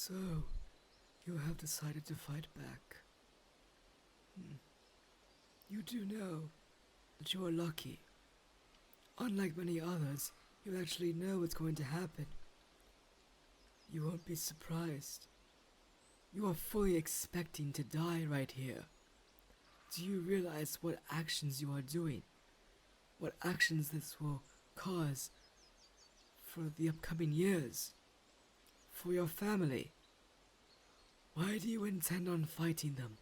So, you have decided to fight back. You do know that you are lucky. Unlike many others, you actually know what's going to happen. You won't be surprised. You are fully expecting to die right here. Do you realize what actions you are doing? What actions this will cause for the upcoming years? For your family? Why do you intend on fighting them?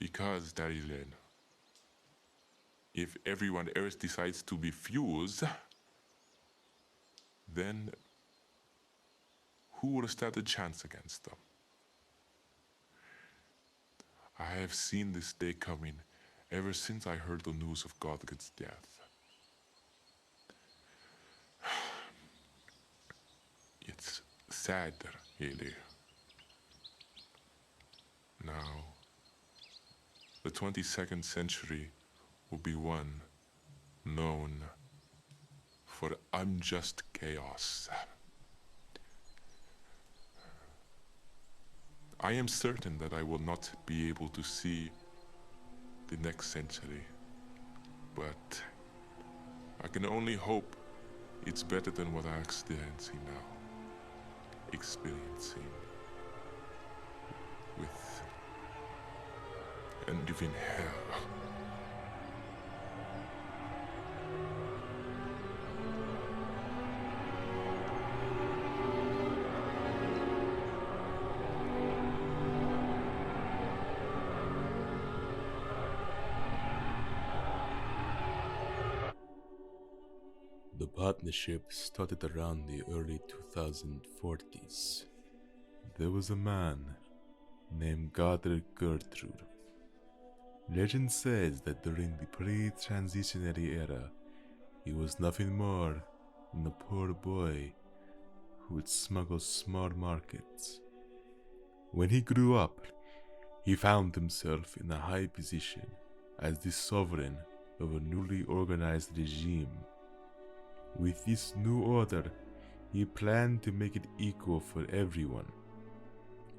Because, Daddy Lin, if everyone else decides to be fused, then who will stand a chance against them? I have seen this day coming ever since I heard the news of Godgood's death. It's sad, really. Now, the 22nd century will be one known for unjust chaos. I am certain that I will not be able to see the next century, but I can only hope it's better than what I'm experiencing now. Experiencing with and living hell. The partnership started around the early 2040s. There was a man named Gabriel Gertrude. Legend says that during the pre-transitionary era, he was nothing more than a poor boy who would smuggle small markets. When he grew up, he found himself in a high position as the sovereign of a newly organized regime. With this new order, he planned to make it equal for everyone,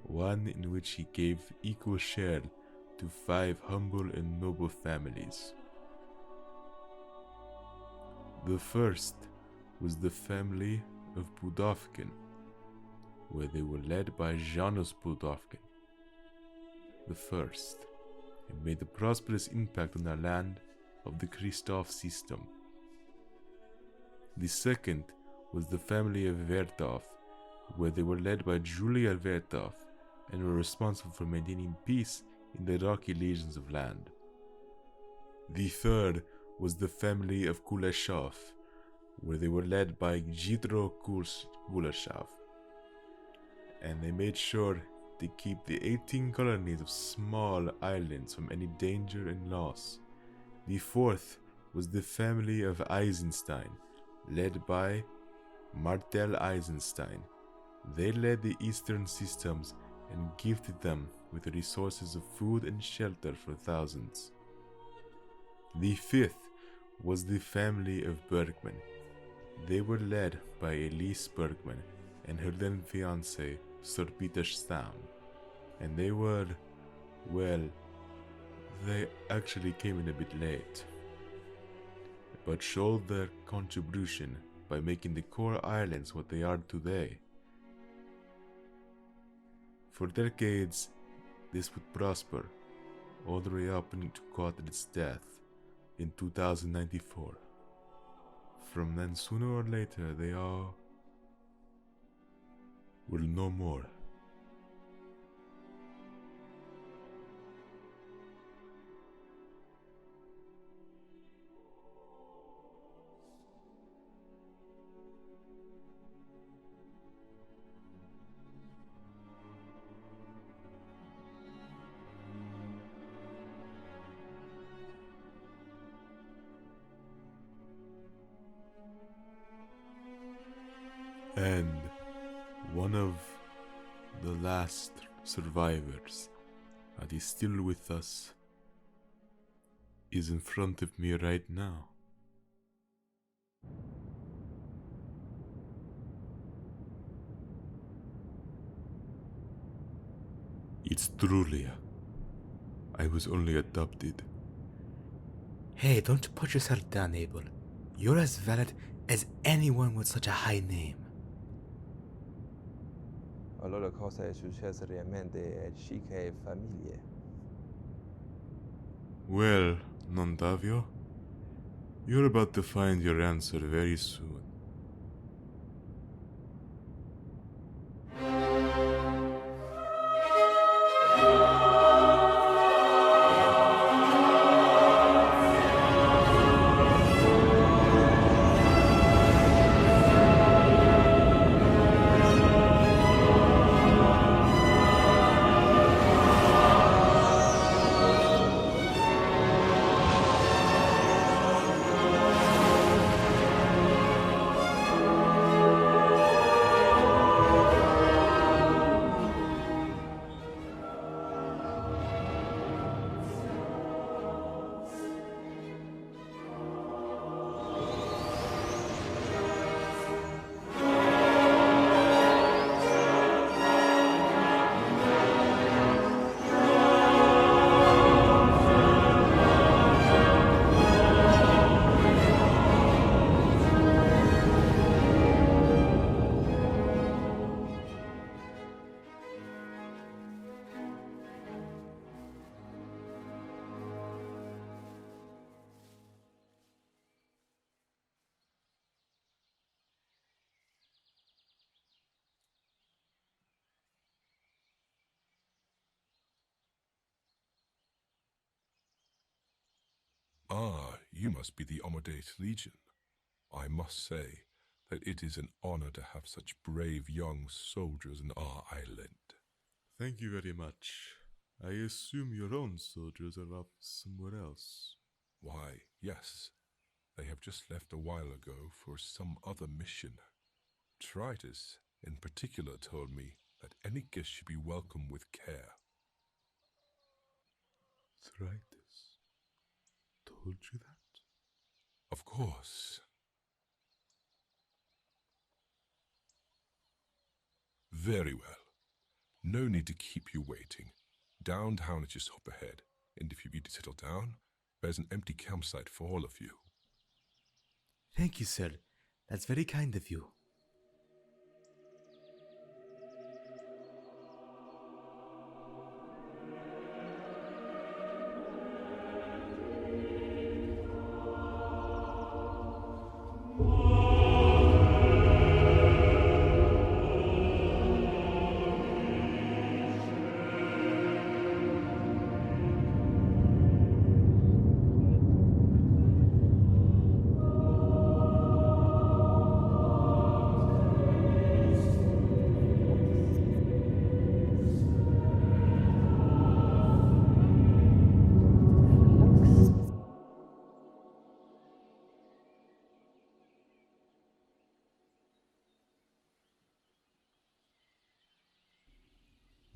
one in which he gave equal share to 5 humble and noble families. The first was the family of Budovkin, where they were led by Janusz Budovkin the first, and made a prosperous impact on the land of the Christoph system. The second was the family of Vertov, where they were led by Julia Vertov and were responsible for maintaining peace in the rocky legions of land. The third was the family of Kuleshov, where they were led by Jitro Kuleshov, and they made sure to keep the 18 colonies of small islands from any danger and loss. The fourth was the family of Eisenstein, led by Martel Eisenstein. They led the eastern systems and gifted them with the resources of food and shelter for thousands. The fifth was the family of Bergman. They were led by Elise Bergman and her then fiancé, Sir Peter Stam. And they were, well, they actually came in a bit late, but showed their contribution by making the core islands what they are today. For decades, this would prosper, all the way up into Quadrat's death in 2094. From then, sooner or later, they all will no more. And one of the last survivors that is still with us is in front of me right now. It's true, Leah. I was only adopted. Hey, don't put yourself down, Abel. You're as valid as anyone with such a high name. Allora cosa è successo realmente a Chica e famiglia? Well, Nontavio, you're about to find your answer very soon. Ah, you must be the Amadeus Legion. I must say that it is an honor to have such brave young soldiers in our island. Thank you very much. I assume your own soldiers are off somewhere else. Why, yes, they have just left a while ago for some other mission. Tritus, in particular, told me that any guest should be welcomed with care. Tritus told you that? Of course. Very well. No need to keep you waiting. Downtown is just up ahead, and if you need to settle down, there's an empty campsite for all of you. Thank you, sir. That's very kind of you.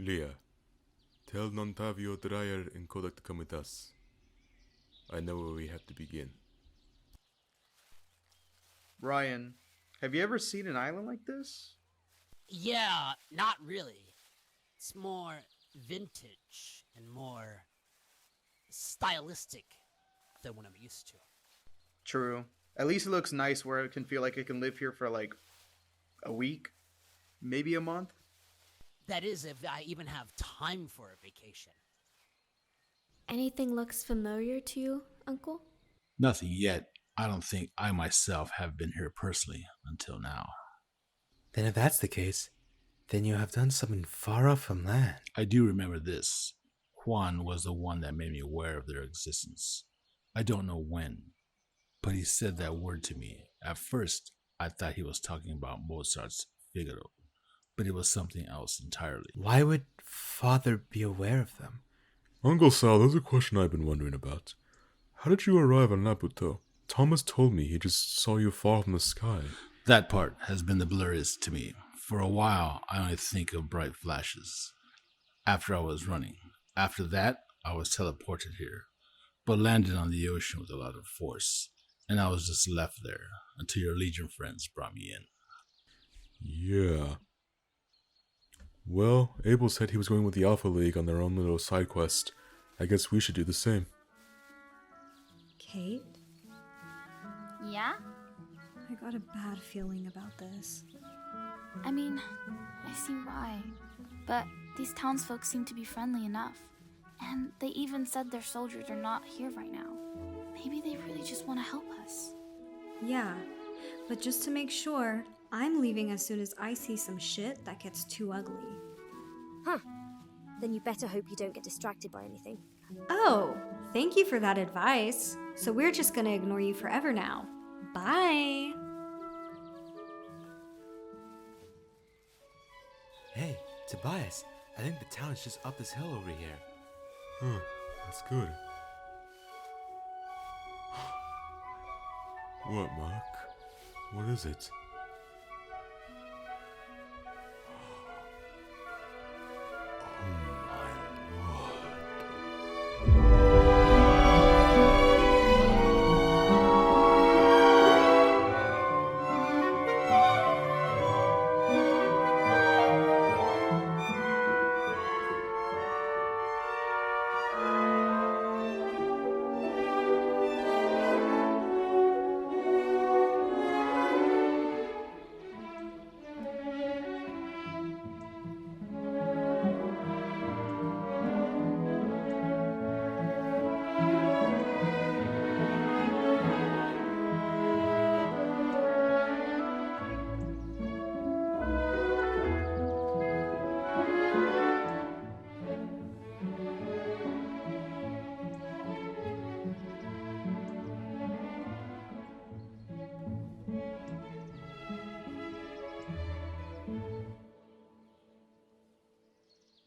Leah, tell Nontavio Dreyer and Kodak to come with us. I know where we have to begin. Ryan, have you ever seen an island like this? Yeah, not really. It's more vintage and more stylistic than what I'm used to. True. At least it looks nice where it can feel like it can live here for like a week, maybe a month. That is, if I even have time for a vacation. Anything looks familiar to you, Uncle? Nothing yet. I don't think I myself have been here personally until now. Then if that's the case, then you have done something far off from land. I do remember this. Juan was the one that made me aware of their existence. I don't know when, but he said that word to me. At first, I thought he was talking about Mozart's Figaro, but it was something else entirely. Why would Father be aware of them? Uncle Sal, there's a question I've been wondering about. How did you arrive on Laputo? Thomas told me he just saw you fall from the sky. That part has been the blurriest to me. For a while, I only think of bright flashes. After I was running. After that, I was teleported here, but landed on the ocean with a lot of force, and I was just left there until your Legion friends brought me in. Yeah. Well, Abel said he was going with the Alpha League on their own little side quest. I guess we should do the same. Kate? Yeah? I got a bad feeling about this. I mean, I see why. But these townsfolk seem to be friendly enough. And they even said their soldiers are not here right now. Maybe they really just want to help us. Yeah, but just to make sure, I'm leaving as soon as I see some shit that gets too ugly. Huh. Then you better hope you don't get distracted by anything. Oh, thank you for that advice. So we're just gonna ignore you forever now. Bye! Hey, Tobias, I think the town is just up this hill over here. That's good. What, Mark? What is it?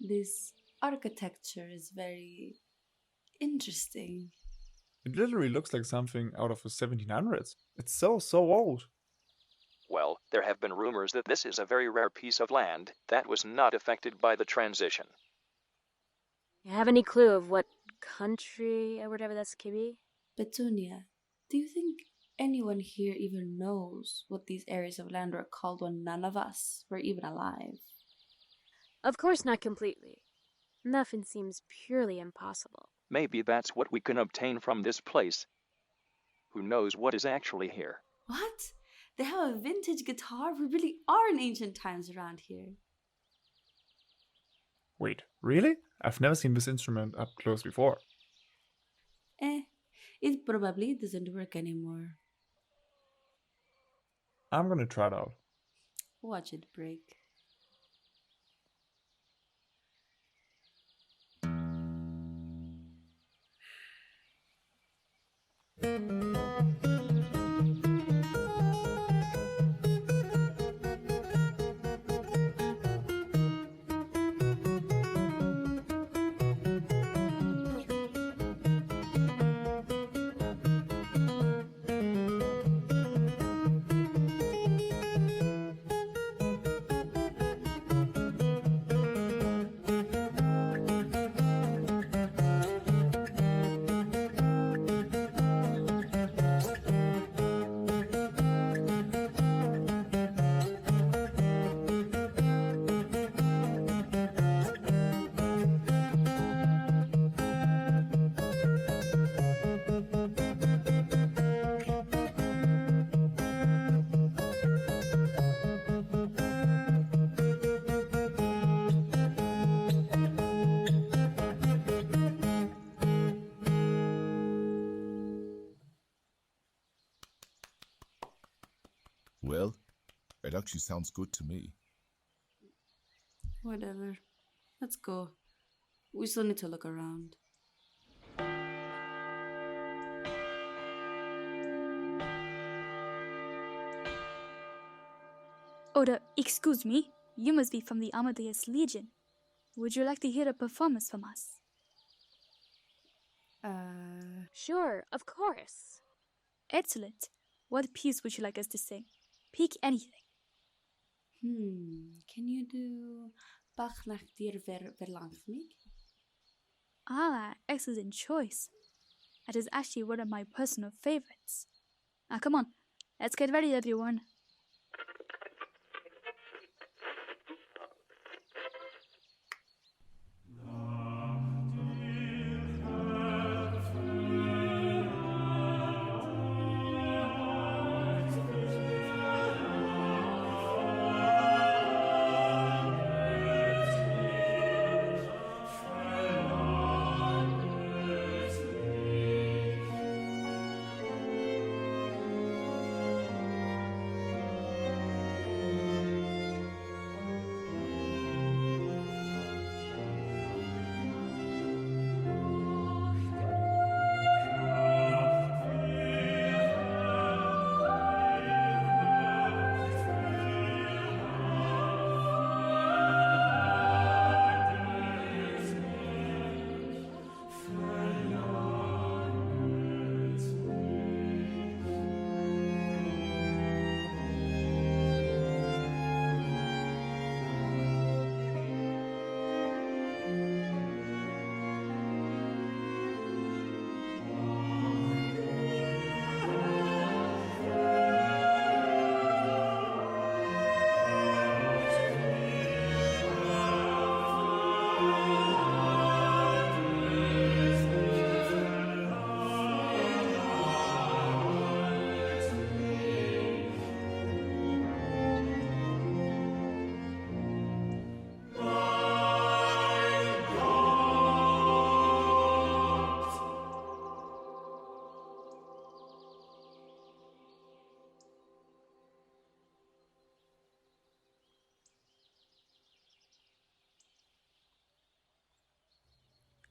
This architecture is very interesting. It literally looks like something out of the 1700s. It's so old. Well, there have been rumors that this is a very rare piece of land that was not affected by the transition. You have any clue of what country or whatever this could be? Petunia, do you think anyone here even knows what these areas of land were called when none of us were even alive? Of course not completely. Nothing seems purely impossible. Maybe that's what we can obtain from this place. Who knows what is actually here? What? They have a vintage guitar? We really are in ancient times around here. Wait, really? I've never seen this instrument up close before. It probably doesn't work anymore. I'm gonna try it out. Watch it break. Well, it actually sounds good to me. Whatever. Let's go. We still need to look around. Excuse me. You must be from the Amadeus Legion. Would you like to hear a performance from us? Sure, of course. Excellent. What piece would you like us to sing? Pick anything. Can you do Bach nach dir verlangt mich? Ah, excellent choice. It is actually one of my personal favorites. Now come on, let's get ready, everyone.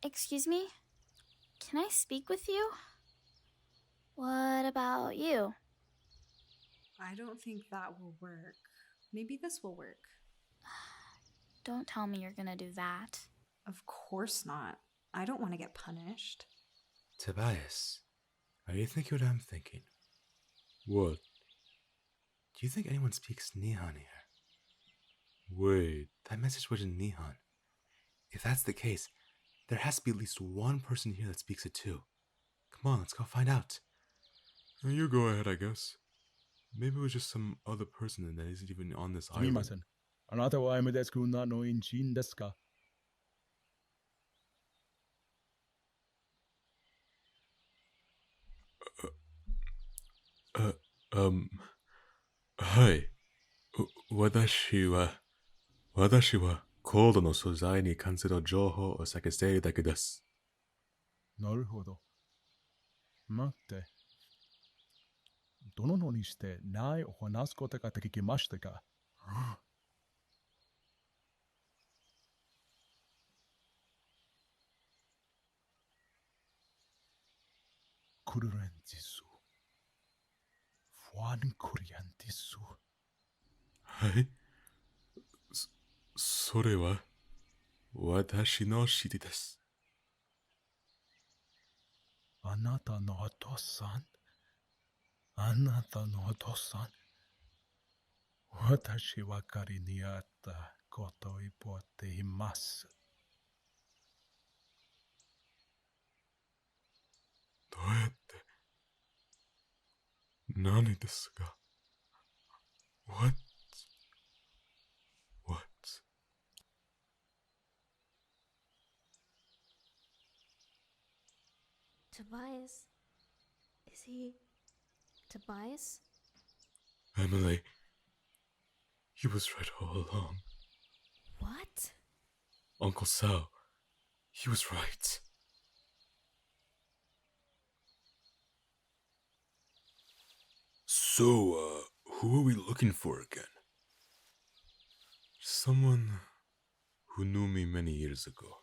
Excuse me? Can I speak with you? What about you? I don't think that will work. Maybe this will work. Don't tell me you're gonna do that. Of course not. I don't want to get punished. Tobias, are you thinking what I'm thinking? What? Do you think anyone speaks Nihon here? Wait. That message was in Nihon. If that's the case, there has to be at least one person here that speaks it too. Come on, let's go find out. You go ahead, I guess. Maybe it was just some other person that isn't even on this island. すみません。あなたはAmadeus Legionの一員ですか? Hi. 私はコードの素材に関する情報を探しているだけです。なるほど。待って。どのようにしてないを話すことができましたか? クルレンティス。ファンクリアンティス。はい。それは私の指示です。あなたのお父さん？あなたのお父さん？私は仮にあったことを覚えています。どうやって何ですか What? Tobias? Is he... Tobias? Emily, he was right all along. What? Uncle Sal, he was right. So, who are we looking for again? Someone who knew me many years ago.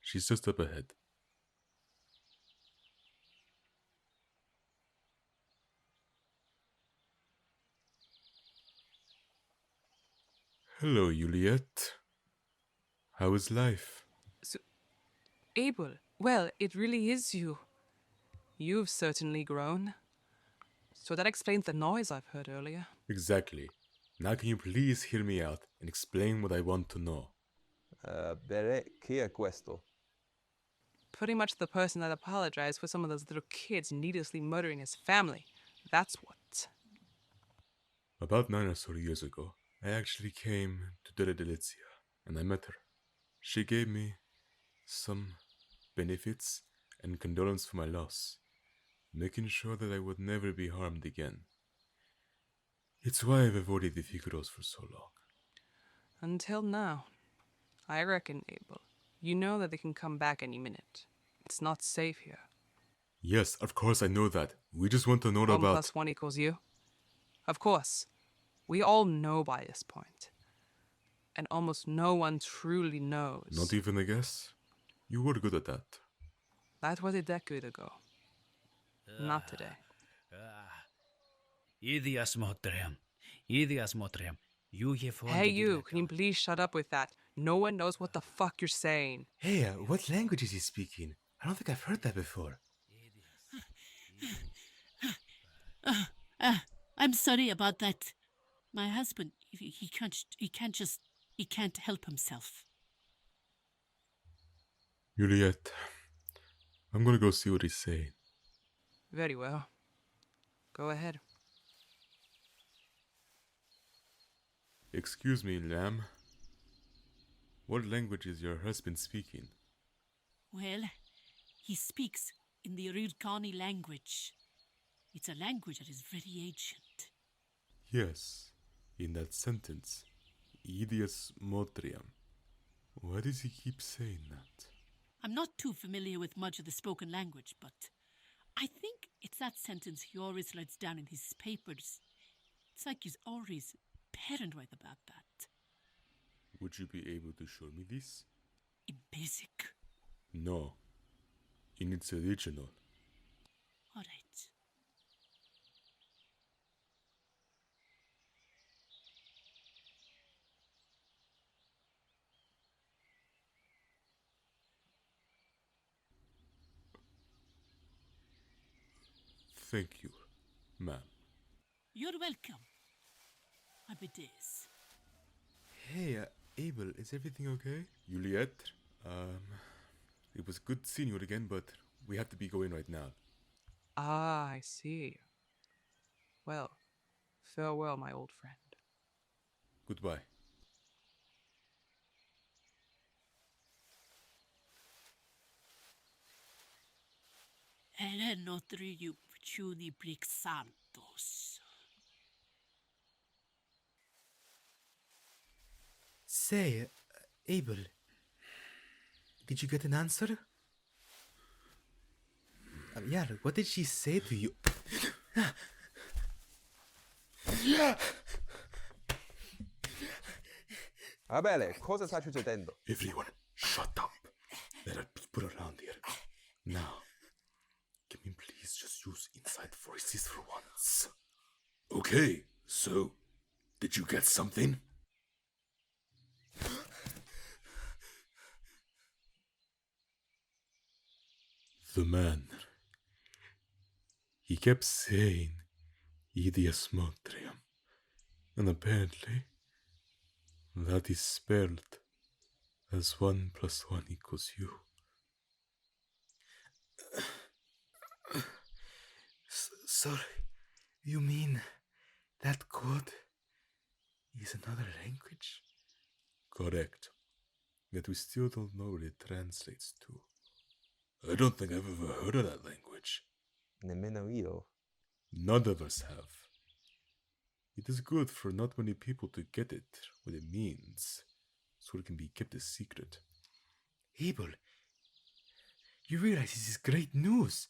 She's just up ahead. Hello, Juliet. How is life? Abel, well, it really is you. You've certainly grown. So that explains the noise I've heard earlier. Exactly. Now can you please hear me out and explain what I want to know? Bere, chi è questo? Pretty much the person that apologized for some of those little kids needlessly murdering his family. That's what. About 9 or so years ago, I actually came to Dela'Delizia, and I met her. She gave me some benefits and condolence for my loss, making sure that I would never be harmed again. It's why I've avoided the Figaros for so long. Until now. I reckon, Abel, you know that they can come back any minute. It's not safe here. Yes, of course I know that. We just want to know 1 about... + 1 = you. Of course. We all know by this point. And almost no one truly knows. Not even a guess? You were good at that. That was a decade ago. Not today. Hey you, can you please shut up with that? No one knows what the fuck you're saying. Hey, what language is he speaking? I don't think I've heard that before. I'm sorry about that. My husband, he can't help himself. Juliet, I'm gonna go see what he's saying. Very well. Go ahead. Excuse me, lamb. What language is your husband speaking? Well, he speaks in the Rudkani language. It's a language that is very ancient. Yes, in that sentence, Idias Motriam. Why does he keep saying that? I'm not too familiar with much of the spoken language, but I think it's that sentence he always writes down in his papers. It's like he's always paranoid about that. Would you be able to show me this? in basic? No. In its original. Alright. Thank you, ma'am. You're welcome. Amadeus. Hey, Abel, is everything okay? Juliet, it was good seeing you again, but we have to be going right now. Ah, I see. Well, farewell, my old friend. Goodbye. Ele notri iupciuni santos. Say, Abel, did you get an answer? Yeah, what did she say to you? Bene, cosa sta succedendo? Everyone, shut up. There are people around here. Now, can we please just use inside voices for once? Okay, so, did you get something? The man. He kept saying, Idiasmotrium. And apparently, that is spelled as 1 + 1 = you. Sorry, you mean that code is another language? Correct. Yet we still don't know what it translates to. I don't think I've ever heard of that language. Nemmeno io. None of us have. It is good for not many people to get it, what it means, so it can be kept a secret. Abel, you realize this is great news.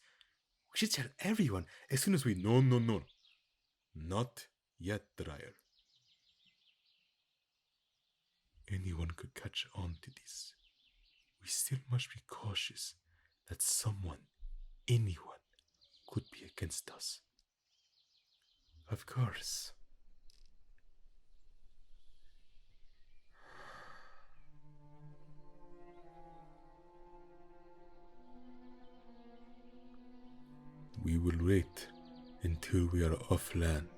We should tell everyone as soon as we... No. Not yet, Dreyer. Anyone could catch on to this. We still must be cautious that someone, anyone, could be against us. Of course. We will wait until we are off land.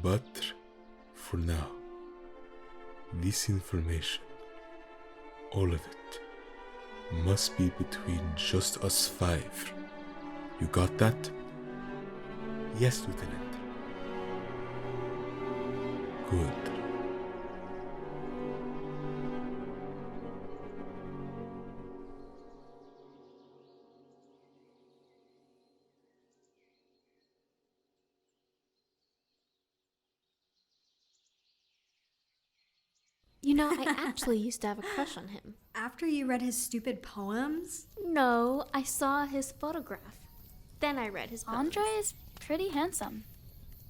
But for now, this information, all of it, must be between just us 5. You got that? Yes, Lieutenant. Good. You know, I actually used to have a crush on him. After you read his stupid poems? No, I saw his photograph. Then I read his poems. Andre is pretty handsome.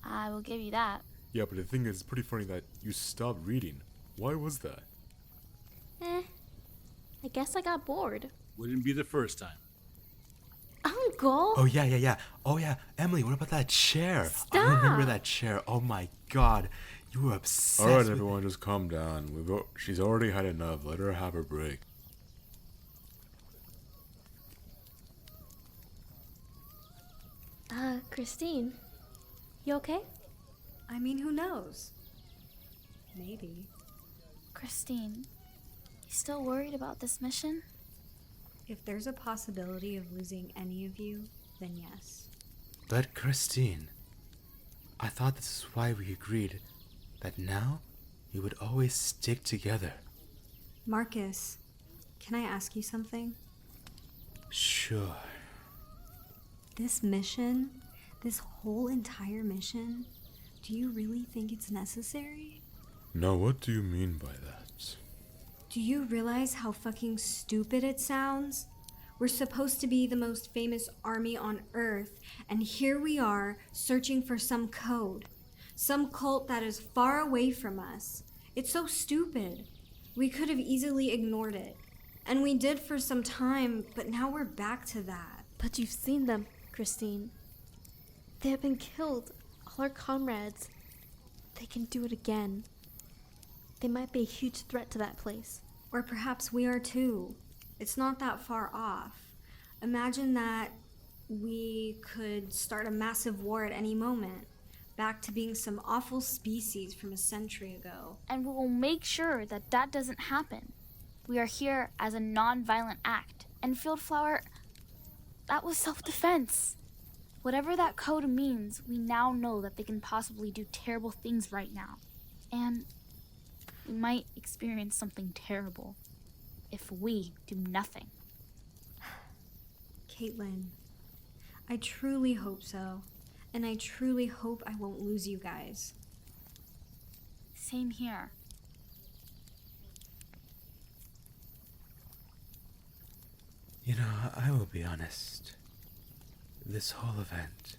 I will give you that. Yeah, but the thing is, it's pretty funny that you stopped reading. Why was that? I guess I got bored. Wouldn't be the first time. Uncle! Oh, yeah. Oh, yeah. Emily, what about that chair? Stop! I remember that chair. Oh, my God. You were obsessed Alright, with everyone, just calm down. She's already had enough. Let her have her break. Christine, you okay? I mean, who knows? Maybe. Christine, you still worried about this mission? If there's a possibility of losing any of you, then yes. But Christine, I thought this is why we agreed that now we would always stick together. Marcus, can I ask you something? Sure. This mission, this whole entire mission, do you really think it's necessary? Now, what do you mean by that? Do you realize how fucking stupid it sounds? We're supposed to be the most famous army on Earth, and here we are searching for some code. Some cult that is far away from us. It's so stupid. We could have easily ignored it. And we did for some time, but now we're back to that. But you've seen them, Christine. They have been killed. All our comrades. They can do it again. They might be a huge threat to that place. Or perhaps we are too. It's not that far off. Imagine that we could start a massive war at any moment. Back to being some awful species from a century ago. And we will make sure that that doesn't happen. We are here as a non-violent act. And Field Flower, that was self-defense. Whatever that code means, we now know that they can possibly do terrible things right now. And we might experience something terrible if we do nothing. Caitlin, I truly hope so. And I truly hope I won't lose you guys. Same here. You know, I will be honest. This whole event,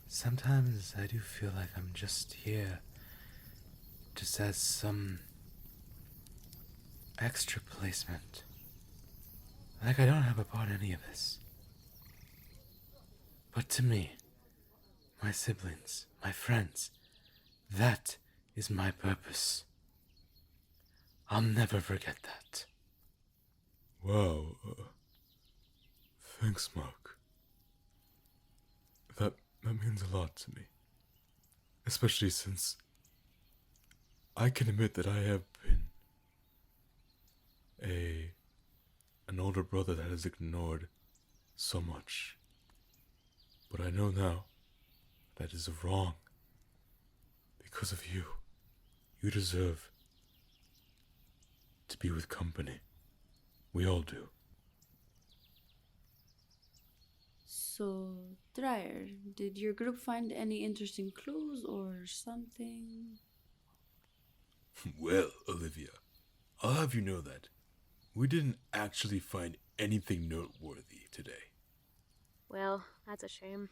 sometimes I do feel like I'm just here, just as some extra placement. Like I don't have a part in any of this. But to me, my siblings, my friends, that is my purpose. I'll never forget that. Wow. Thanks, Mark. That means a lot to me. Especially since I can admit that I have been an older brother that has ignored so much. But I know now that is wrong. Because of you. You deserve to be with company. We all do. So, Dreyer, did your group find any interesting clues or something? Well, Olivia, I'll have you know that we didn't actually find anything noteworthy today. Well, that's a shame.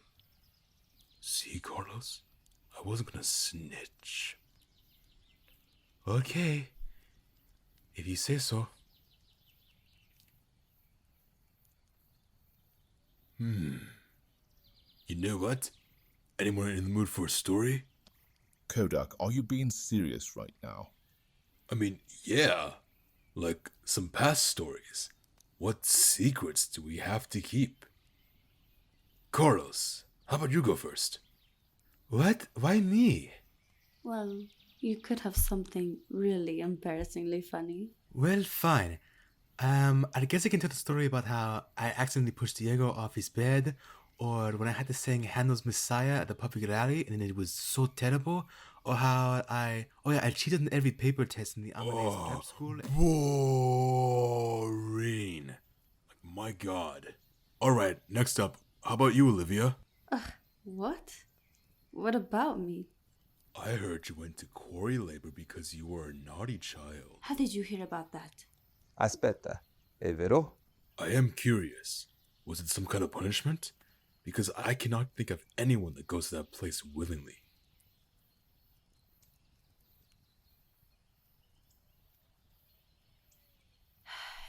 See, Carlos? I wasn't gonna snitch. Okay, if you say so. You know what? Anyone in the mood for a story? Kodak, are you being serious right now? I mean, yeah. Like some past stories. What secrets do we have to keep? Carlos, how about you go first? What? Why me? Well, you could have something really embarrassingly funny. Well, fine. I guess I can tell the story about how I accidentally pushed Diego off his bed, or when I had to sing Handel's Messiah at the public rally and it was so terrible, or how I cheated in every paper test in the Amadeus prep school. Boring. Like, my God. Alright, next up. How about you, Olivia? What? What about me? I heard you went to quarry labor because you were a naughty child. How did you hear about that? Aspetta, è vero? I am curious. Was it some kind of punishment? Because I cannot think of anyone that goes to that place willingly.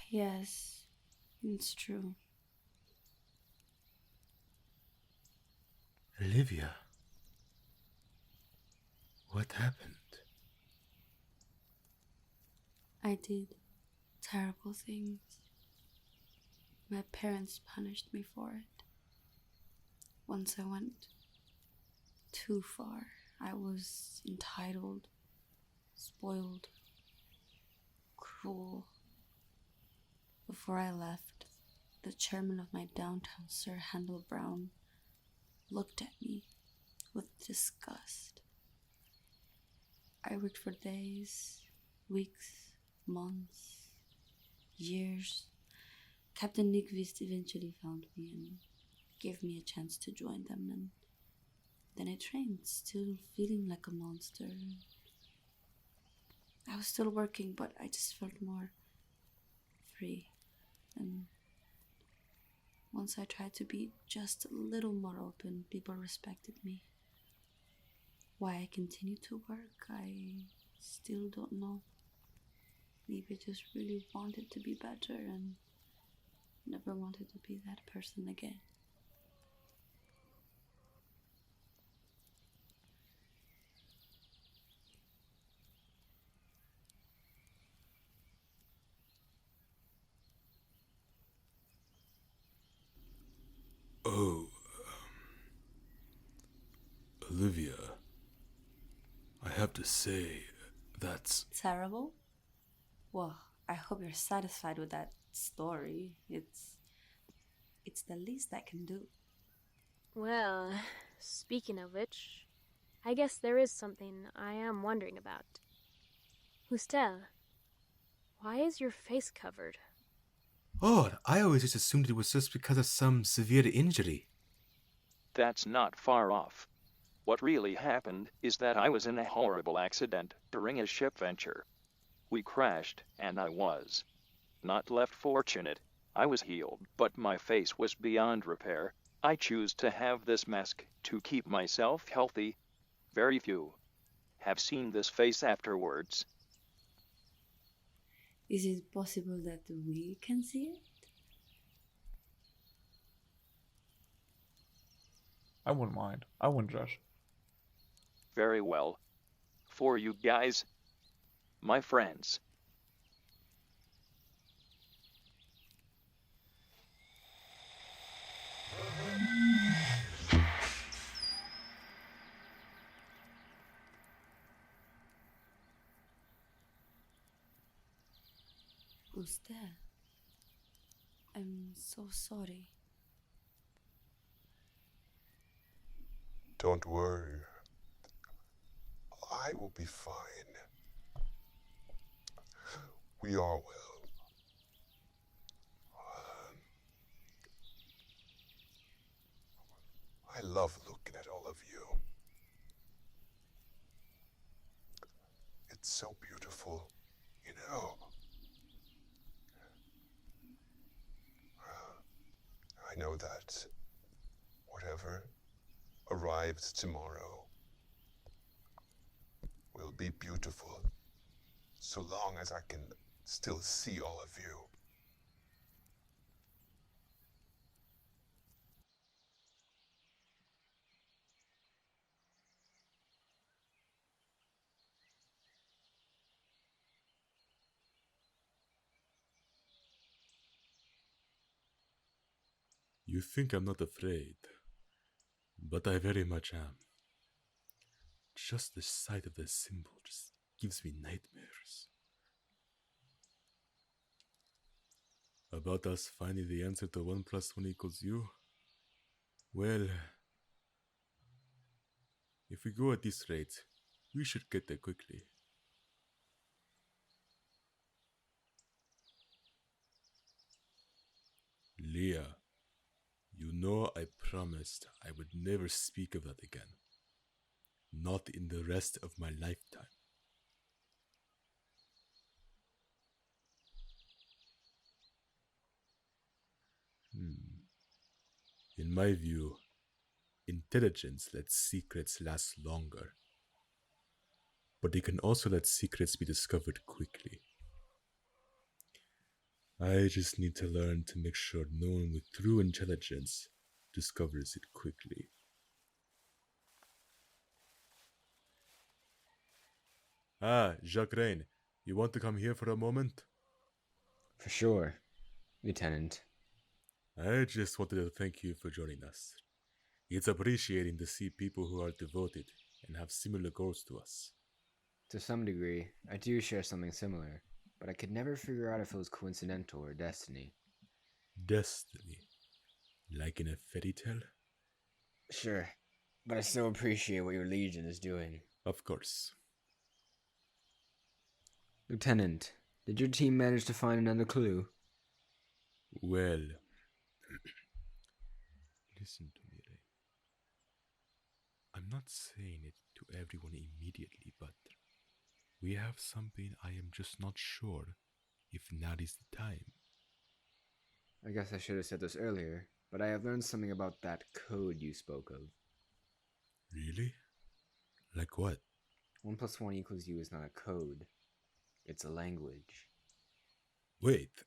Yes, it's true. Olivia, what happened? I did terrible things. My parents punished me for it. Once I went too far. I was entitled, spoiled, cruel. Before I left, the chairman of my downtown, Sir Handel Brown, looked at me with disgust. I worked for days, weeks, months, years. Captain Nyqvist eventually found me and gave me a chance to join them, and then I trained, still feeling like a monster. I was still working, but I just felt more free. And once I tried to be just a little more open, people respected me. Why I continue to work, I still don't know. Maybe I just really wanted to be better and never wanted to be that person again. Oh, Olivia, I have to say, that's... Terrible? Well, I hope you're satisfied with that story. It's the least I can do. Well, speaking of which, I guess there is something I am wondering about. Hustel, why is your face covered? Oh, I always just assumed it was just because of some severe injury. That's not far off. What really happened is that I was in a horrible accident during a ship venture. We crashed, and I was not left fortunate. I was healed, but my face was beyond repair. I choose to have this mask to keep myself healthy. Very few have seen this face afterwards. Is it possible that we can see it? I wouldn't mind. I wouldn't judge. Very well. For you guys, my friends. Who's there? I'm so sorry. Don't worry. I will be fine. We are well. I love looking at all of you. It's so beautiful, you know. I know that whatever arrives tomorrow will be beautiful, so long as I can still see all of you. You think I'm not afraid, but I very much am. Just the sight of the symbol just gives me nightmares. About us finding the answer to 1 + 1 = you? Well, if we go at this rate, we should get there quickly. Leah, you know I promised I would never speak of that again. Not in the rest of my lifetime. In my view, intelligence lets secrets last longer. But they can also let secrets be discovered quickly. I just need to learn to make sure no one with true intelligence discovers it quickly. Ah, Jacques Rain, you want to come here for a moment? For sure, Lieutenant. I just wanted to thank you for joining us. It's appreciating to see people who are devoted and have similar goals to us. To some degree, I do share something similar, but I could never figure out if it was coincidental or destiny. Destiny? Like in a fairy tale? Sure, but I still appreciate what your Legion is doing. Of course. Lieutenant, did your team manage to find another clue? Well, listen to me, Ray. I'm not saying it to everyone immediately, but we have something I am just not sure if now is the time. I guess I should have said this earlier, but I have learned something about that code you spoke of. Really? Like what? 1 + 1 = you is not a code. It's a language. Wait,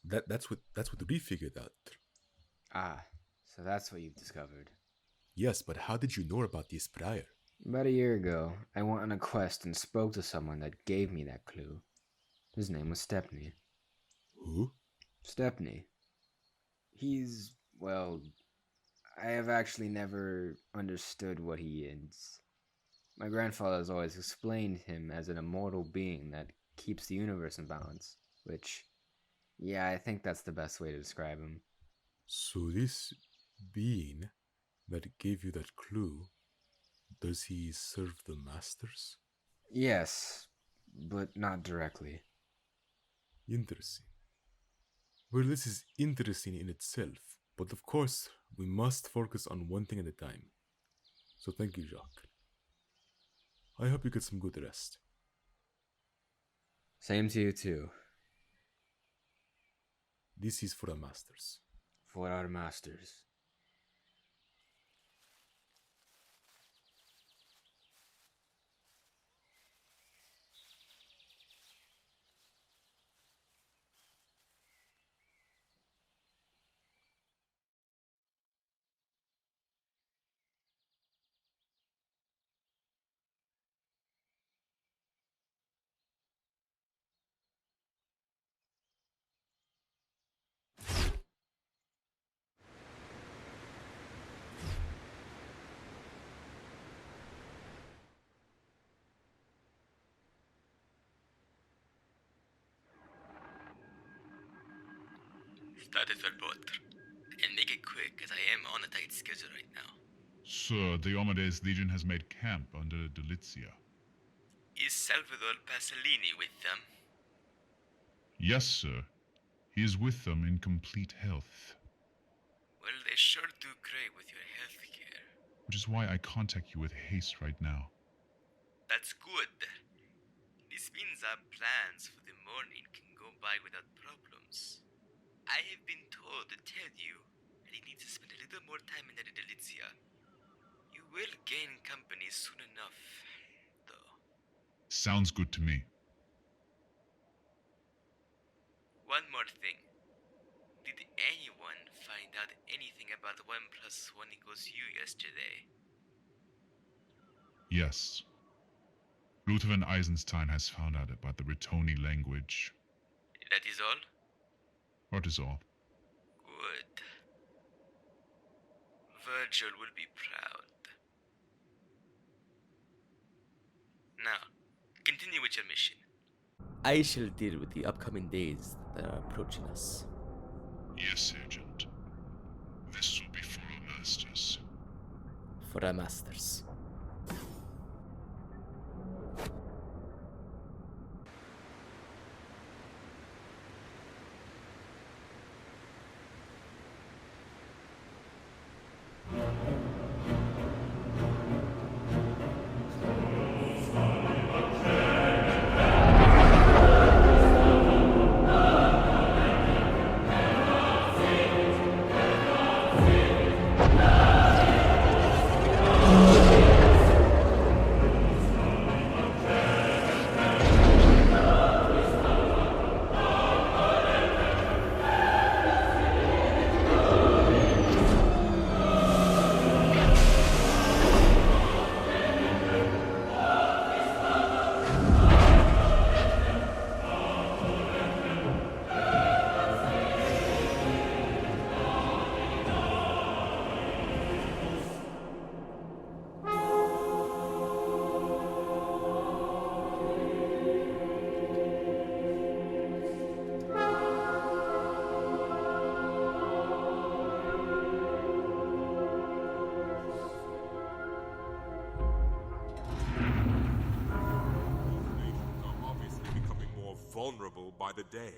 that's what we figured out. Ah, so that's what you've discovered. Yes, but how did you know about this prior? About a year ago, I went on a quest and spoke to someone that gave me that clue. His name was Stepney. Who? Stepney. He's, well, I have actually never understood what he is. My grandfather has always explained him as an immortal being that keeps the universe in balance, which, yeah, I think that's the best way to describe him. So this being that gave you that clue, does he serve the masters? Yes, but not directly. Interesting. Well, this is interesting in itself, but of course, we must focus on one thing at a time. So thank you, Jacques. I hope you get some good rest. Same to you too. This is for our masters. For our masters. Start it, Salvador. And make it quick, as I am on a tight schedule right now. Sir, the Amadeus Legion has made camp under Dela'Delizia. Is Salvador Pasolini with them? Yes, sir. He is with them in complete health. Well, they sure do great with your health care. Which is why I contact you with haste right now. That's good. This means our plans for the morning can go by without problems. I have been told to tell you that you need to spend a little more time in Dela'Delizia. You will gain company soon enough, though. Sounds good to me. One more thing. Did anyone find out anything about 1 + 1 = you yesterday? Yes. Luther van Eisenstein has found out about the Retoni language. That is all? What is all? Good. Virgil will be proud. Now, continue with your mission. I shall deal with the upcoming days that are approaching us. Yes, Agent. This will be for our masters. For our masters. Vulnerable by the day.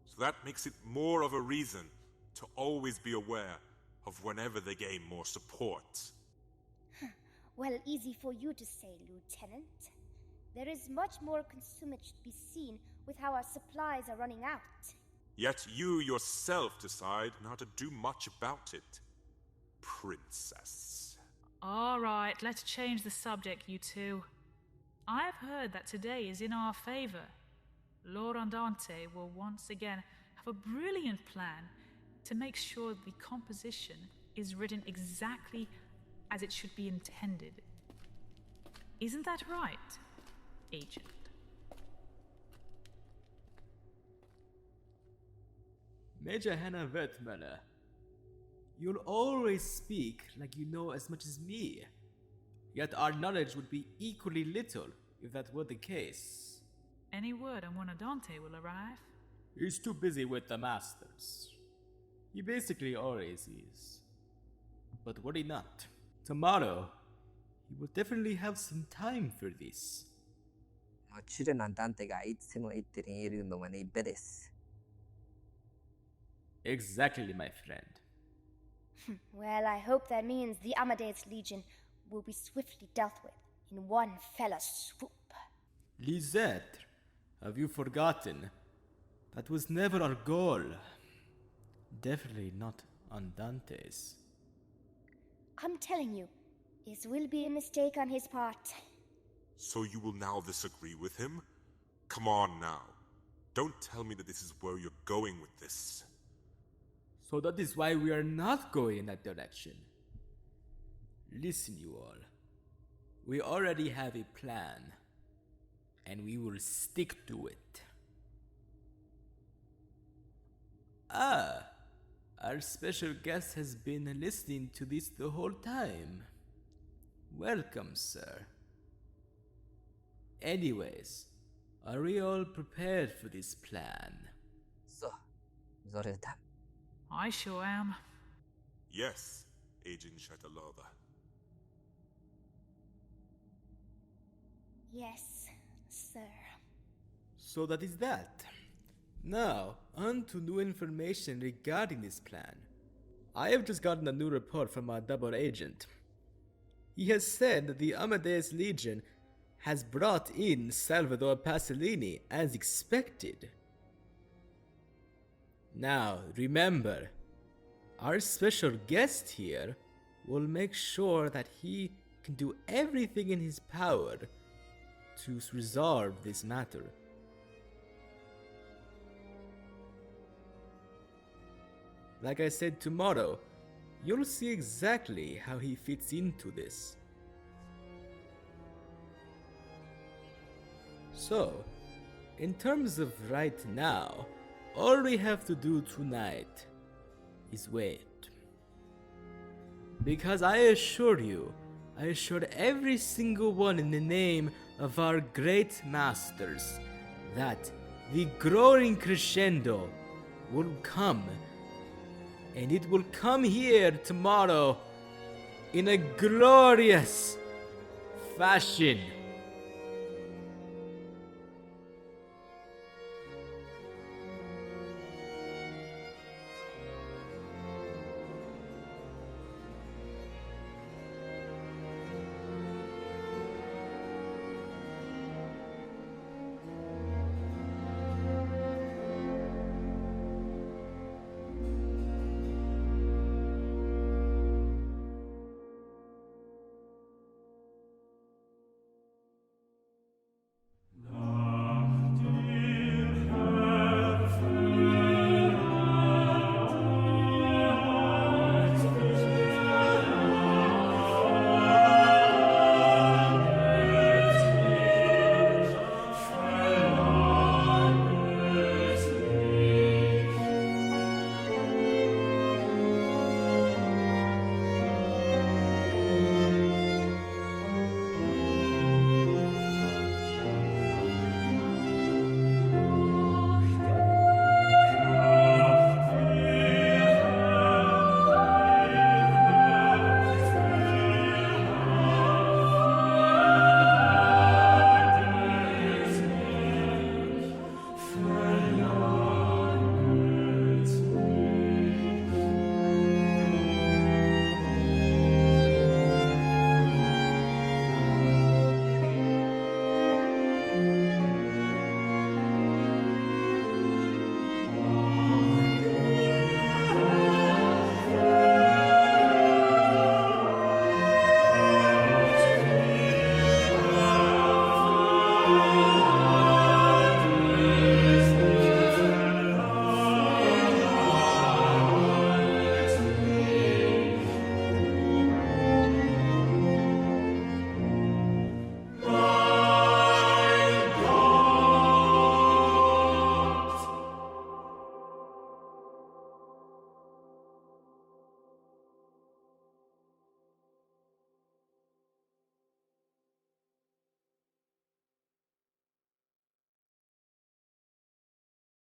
So that makes it more of a reason to always be aware of whenever they gain more support. Well, easy for you to say, Lieutenant. There is much more consumage to be seen with how our supplies are running out. Yet you yourself decide not to do much about it, Princess. All right, let's change the subject, you two. I've heard that today is in our favor. Lord Andante will once again have a brilliant plan to make sure the composition is written exactly as it should be intended. Isn't that right, Agent? Major Hannah Wertmüller, you'll always speak like you know as much as me. Yet our knowledge would be equally little if that were the case. Any word on when Andante will arrive? He's too busy with the masters. He basically always is. But worry not. Tomorrow, he will definitely have some time for this. 출연 안단테가 이틀을 이틀이 이르는 동안에 베레스. Exactly, my friend. Well, I hope that means the Amadeus Legion will be swiftly dealt with in one fella swoop. Lisette, have you forgotten? That was never our goal. Definitely not Andante's. I'm telling you, this will be a mistake on his part. So you will now disagree with him? Come on now. Don't tell me that this is where you're going with this. So that is why we are not going in that direction. Listen, you all. We already have a plan, and we will stick to it. Ah, our special guest has been listening to this the whole time. Welcome, sir. Anyways, are we all prepared for this plan? I sure am. Yes, Agent Shatalova. Yes, sir. So that is that. Now, on to new information regarding this plan. I have just gotten a new report from our double agent. He has said that the Amadeus Legion has brought in Salvador Pasolini as expected. Now, remember, our special guest here will make sure that he can do everything in his power to resolve this matter. Like I said, tomorrow, you'll see exactly how he fits into this. So, in terms of right now, all we have to do tonight is wait. Because I assure every single one in the name of our great masters, that the growing crescendo will come, and it will come here tomorrow in a glorious fashion.